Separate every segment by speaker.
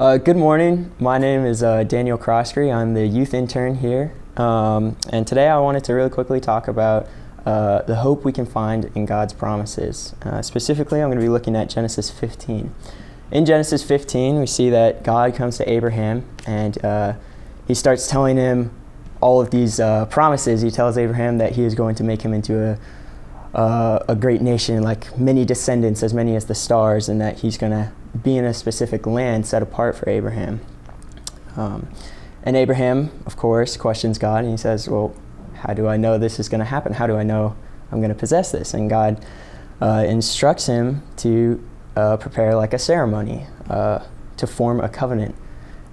Speaker 1: Good morning. My name is Daniel Croskrey. I'm the youth intern here. And today I wanted to really quickly talk about the hope we can find in God's promises. Specifically, I'm going to be looking at Genesis 15. In Genesis 15, we see that God comes to Abraham and he starts telling him all of these promises. He tells Abraham that he is going to make him into a great nation, like many descendants, as many as the stars, and that he's going to be in a specific land set apart for Abraham. And Abraham, of course, questions God, and he says, well, how do I know this is going to happen? How do I know I'm going to possess this? And God instructs him to prepare like a ceremony, to form a covenant.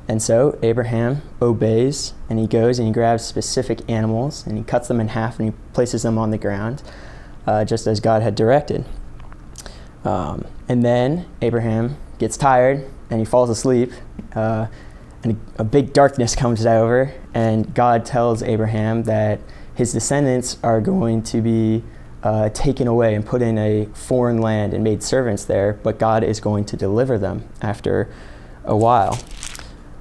Speaker 1: And so Abraham obeys, and he goes and he grabs specific animals, and he cuts them in half, and he places them on the ground, just as God had directed. And then Abraham gets tired and he falls asleep, and a big darkness comes over, and God tells Abraham that his descendants are going to be taken away and put in a foreign land and made servants there, but God is going to deliver them after a while.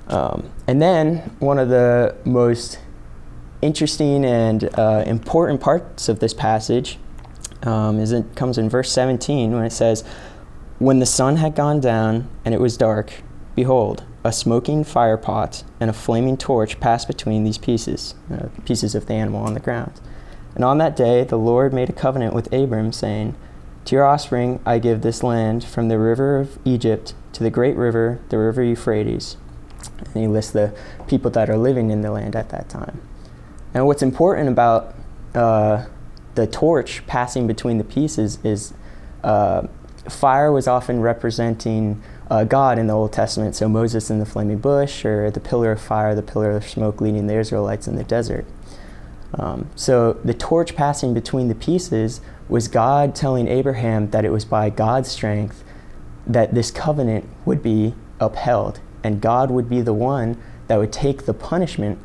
Speaker 1: And then one of the most interesting and important parts of this passage comes in verse 17, when it says, "When the sun had gone down and it was dark, behold, a smoking fire pot and a flaming torch passed between these pieces of the animal on the ground. And on that day the Lord made a covenant with Abram, saying, to your offspring I give this land, from the river of Egypt to the great river, the river Euphrates." And he lists the people that are living in the land at that time. And what's important about the torch passing between the pieces is fire was often representing God in the Old Testament. So Moses in the flaming bush, or the pillar of fire, the pillar of smoke leading the Israelites in the desert. So the torch passing between the pieces was God telling Abraham that it was by God's strength that this covenant would be upheld, and God would be the one that would take the punishment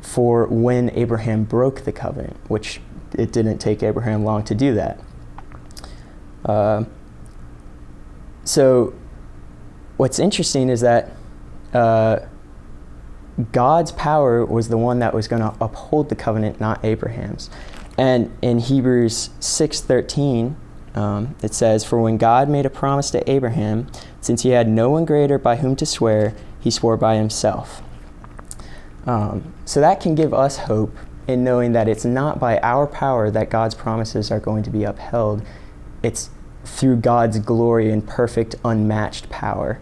Speaker 1: for when Abraham broke the covenant, which it didn't take Abraham long to do that. So what's interesting is that God's power was the one that was going to uphold the covenant, not Abraham's. And in Hebrews 6:13, it says, "For when God made a promise to Abraham, since he had no one greater by whom to swear, he swore by himself." So that can give us hope in knowing that it's not by our power that God's promises are going to be upheld. It's through God's glory and perfect, unmatched power.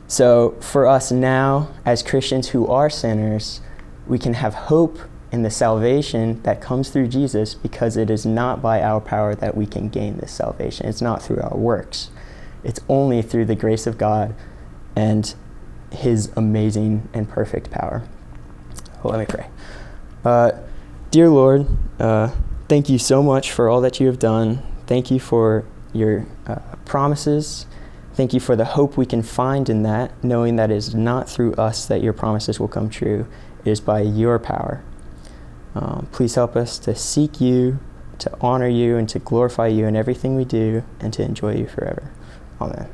Speaker 1: So for us now, as Christians who are sinners, we can have hope in the salvation that comes through Jesus, because it is not by our power that we can gain this salvation. It's not through our works. It's only through the grace of God and his amazing and perfect power. Well, let me pray. Dear Lord, thank you so much for all that you have done. Thank you for your promises. Thank you for the hope we can find in that, knowing that it is not through us that your promises will come true. It is by your power. Please help us to seek you, to honor you, and to glorify you in everything we do, and to enjoy you forever. Amen.